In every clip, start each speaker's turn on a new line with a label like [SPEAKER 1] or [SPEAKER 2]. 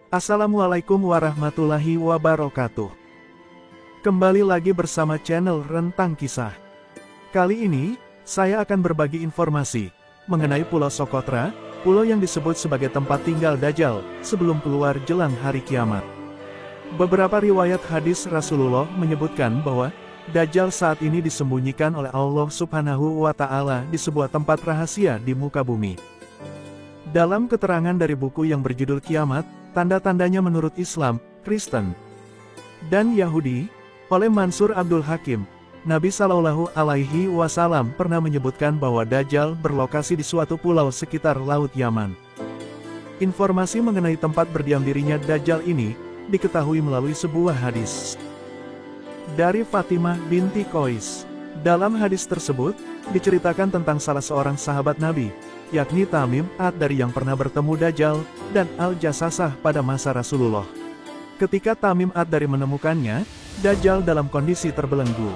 [SPEAKER 1] Assalamualaikum warahmatullahi wabarakatuh. Kembali lagi bersama channel Rentang Kisah. Kali ini, saya akan berbagi informasi mengenai Pulau Sokotra, pulau yang disebut sebagai tempat tinggal Dajjal sebelum keluar jelang hari kiamat. Beberapa riwayat hadis Rasulullah menyebutkan bahwa Dajjal saat ini disembunyikan oleh Allah Subhanahu wa Ta'ala di sebuah tempat rahasia di muka bumi. Dalam keterangan dari buku yang berjudul Kiamat, tanda-tandanya menurut Islam, Kristen, dan Yahudi, oleh Mansur Abdul Hakim, Nabi Shallallahu Alaihi Wasallam pernah menyebutkan bahwa Dajjal berlokasi di suatu pulau sekitar Laut Yaman. Informasi mengenai tempat berdiam dirinya Dajjal ini diketahui melalui sebuah hadis dari Fatimah binti Qais. Dalam hadis tersebut, diceritakan tentang salah seorang sahabat Nabi, yakni Tamim ad-Dari yang pernah bertemu Dajjal dan Al-Jassasah pada masa Rasulullah. Ketika Tamim ad-Dari menemukannya, Dajjal dalam kondisi terbelenggu.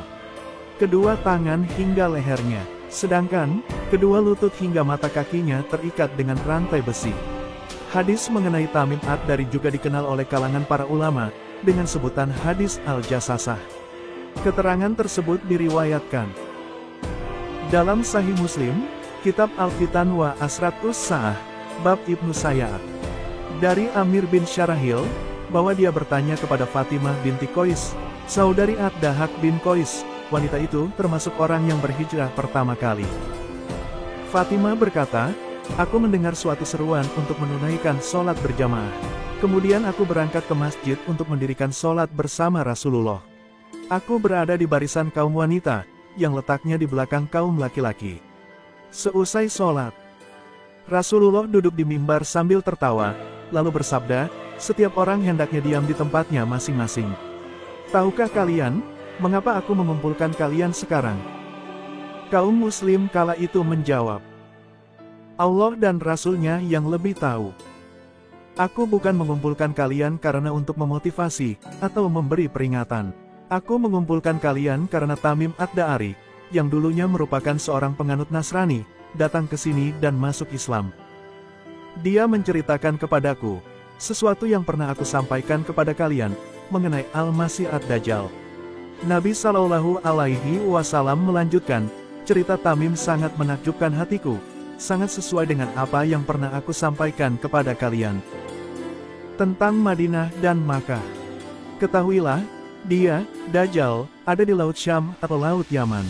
[SPEAKER 1] Kedua tangan hingga lehernya, sedangkan kedua lutut hingga mata kakinya terikat dengan rantai besi. Hadis mengenai Tamim ad-Dari juga dikenal oleh kalangan para ulama dengan sebutan hadis Al-Jassasah. Keterangan tersebut diriwayatkan dalam Sahih Muslim, Kitab Al-Fitan wa Asratus Sa'ah, Bab Ibnu Sayyad, dari Amir bin Syarahil, bahwa dia bertanya kepada Fatimah binti Qais, saudari ad-Dahak bin Qais. Wanita itu termasuk orang yang berhijrah pertama kali. Fatimah berkata, aku mendengar suatu seruan untuk menunaikan sholat berjamaah. Kemudian aku berangkat ke masjid untuk mendirikan sholat bersama Rasulullah. Aku berada di barisan kaum wanita, yang letaknya di belakang kaum laki-laki. Seusai sholat, Rasulullah duduk di mimbar sambil tertawa, lalu bersabda, setiap orang hendaknya diam di tempatnya masing-masing. Tahukah kalian, mengapa aku mengumpulkan kalian sekarang? Kaum muslim kala itu menjawab, Allah dan Rasul-Nya yang lebih tahu. Aku bukan mengumpulkan kalian karena untuk memotivasi, atau memberi peringatan. Aku mengumpulkan kalian karena Tamim ad-Dari, yang dulunya merupakan seorang penganut Nasrani, datang ke sini dan masuk Islam. Dia menceritakan kepadaku sesuatu yang pernah aku sampaikan kepada kalian mengenai Al-Masih ad-Dajjal. Nabi Shallallahu Alaihi Wasallam melanjutkan, cerita Tamim sangat menakjubkan hatiku, sangat sesuai dengan apa yang pernah aku sampaikan kepada kalian tentang Madinah dan Makkah. Ketahuilah, dia, Dajjal, ada di Laut Syam atau Laut Yaman.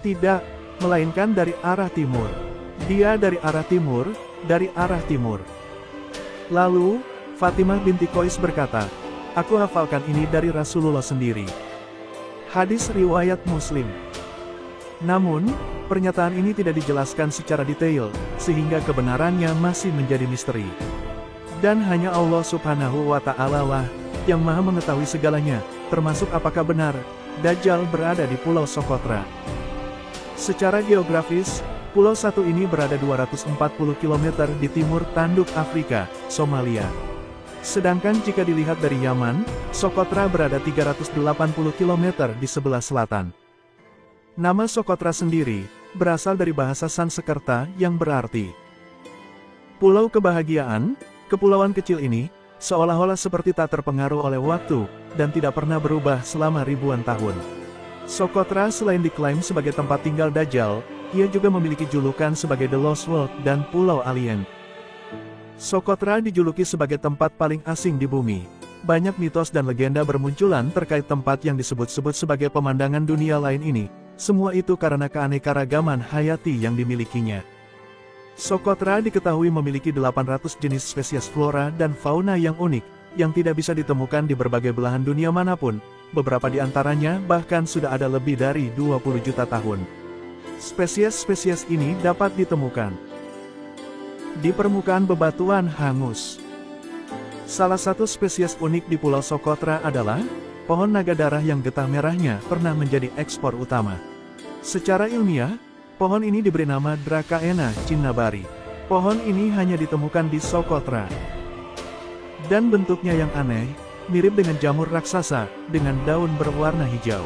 [SPEAKER 1] Tidak, melainkan dari arah timur. Dia dari arah timur, dari arah timur. Lalu, Fatimah binti Qais berkata, aku hafalkan ini dari Rasulullah sendiri. Hadis riwayat Muslim. Namun, pernyataan ini tidak dijelaskan secara detail, sehingga kebenarannya masih menjadi misteri. Dan hanya Allah Subhanahu wa Ta'ala lah yang Maha mengetahui segalanya, termasuk apakah benar Dajjal berada di Pulau Sokotra. Secara geografis, pulau satu ini berada 240 km di timur tanduk Afrika, Somalia. Sedangkan jika dilihat dari Yaman, Sokotra berada 380 km di sebelah selatan. Nama Sokotra sendiri berasal dari bahasa Sanskerta yang berarti Pulau Kebahagiaan. Kepulauan kecil ini seolah-olah seperti tak terpengaruh oleh waktu, dan tidak pernah berubah selama ribuan tahun. Sokotra selain diklaim sebagai tempat tinggal Dajjal, ia juga memiliki julukan sebagai The Lost World dan Pulau Alien. Sokotra dijuluki sebagai tempat paling asing di bumi. Banyak mitos dan legenda bermunculan terkait tempat yang disebut-sebut sebagai pemandangan dunia lain ini, semua itu karena keanekaragaman hayati yang dimilikinya. Sokotra diketahui memiliki 800 jenis spesies flora dan fauna yang unik, yang tidak bisa ditemukan di berbagai belahan dunia manapun, beberapa di antaranya bahkan sudah ada lebih dari 20 juta tahun. Spesies-spesies ini dapat ditemukan di permukaan bebatuan hangus. Salah satu spesies unik di Pulau Sokotra adalah pohon naga darah yang getah merahnya pernah menjadi ekspor utama. Secara ilmiah, pohon ini diberi nama Dracaena cinnabari. Pohon ini hanya ditemukan di Sokotra. Dan bentuknya yang aneh, mirip dengan jamur raksasa, dengan daun berwarna hijau.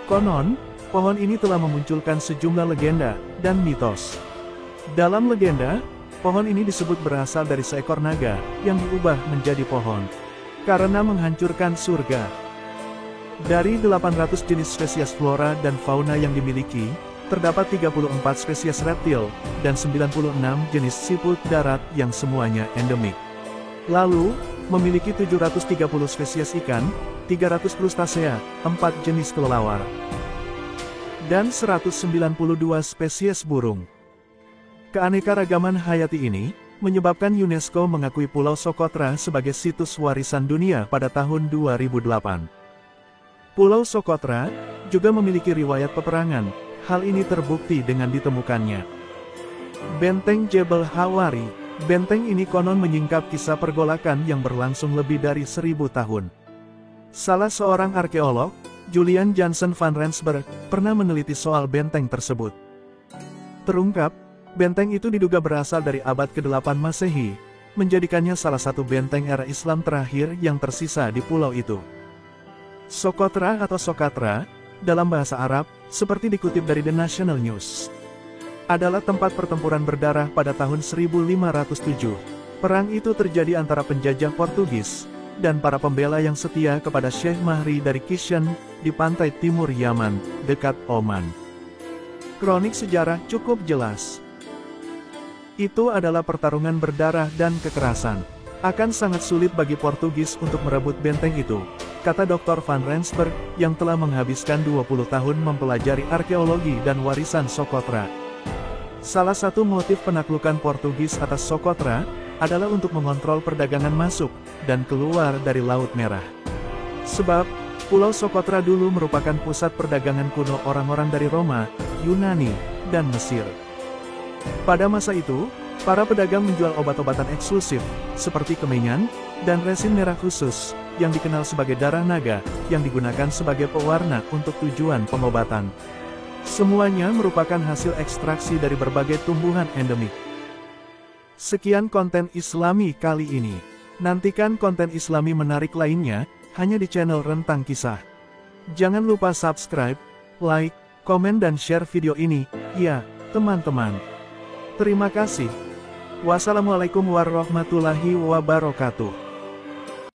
[SPEAKER 1] Konon, pohon ini telah memunculkan sejumlah legenda dan mitos. Dalam legenda, Pohon ini disebut berasal dari seekor naga, yang diubah menjadi pohon. Karena menghancurkan surga. Dari 800 jenis spesies flora dan fauna yang dimiliki, terdapat 34 spesies reptil, dan 96 jenis siput darat yang semuanya endemik. Lalu, memiliki 730 spesies ikan, 300 krustasea, 4 jenis kelelawar, dan 192 spesies burung. Keanekaragaman hayati ini, menyebabkan UNESCO mengakui Pulau Socotra sebagai situs warisan dunia pada tahun 2008. Pulau Socotra juga memiliki riwayat peperangan, hal ini terbukti dengan ditemukannya Benteng Jebel Hawari. Benteng ini konon menyingkap kisah pergolakan yang berlangsung lebih dari 1000 tahun. Salah seorang arkeolog, Julian Jansen van Rensburg, pernah meneliti soal benteng tersebut. Terungkap, benteng itu diduga berasal dari abad ke-8 Masehi, menjadikannya salah satu benteng era Islam terakhir yang tersisa di pulau itu. Socotra atau Sokatra, dalam bahasa Arab, seperti dikutip dari The National News, adalah tempat pertempuran berdarah pada tahun 1507. Perang itu terjadi antara penjajah Portugis dan para pembela yang setia kepada Syekh Mahri dari Kishan di pantai timur Yaman, dekat Oman. Kronik sejarah cukup jelas. Itu adalah pertarungan berdarah dan kekerasan. Akan sangat sulit bagi Portugis untuk merebut benteng itu, kata Dr. van Rensburg, yang telah menghabiskan 20 tahun mempelajari arkeologi dan warisan Socotra. Salah satu motif penaklukan Portugis atas Socotra adalah untuk mengontrol perdagangan masuk dan keluar dari Laut Merah. Sebab, Pulau Socotra dulu merupakan pusat perdagangan kuno orang-orang dari Roma, Yunani, dan Mesir. Pada masa itu, para pedagang menjual obat-obatan eksklusif, seperti kemenyan, dan resin merah khusus, yang dikenal sebagai darah naga, yang digunakan sebagai pewarna untuk tujuan pengobatan. Semuanya merupakan hasil ekstraksi dari berbagai tumbuhan endemik. Sekian konten Islami kali ini. Nantikan konten Islami menarik lainnya, hanya di channel Rentang Kisah. Jangan lupa subscribe, like, komen dan share video ini, ya, teman-teman. Terima kasih. Wassalamualaikum warahmatullahi wabarakatuh.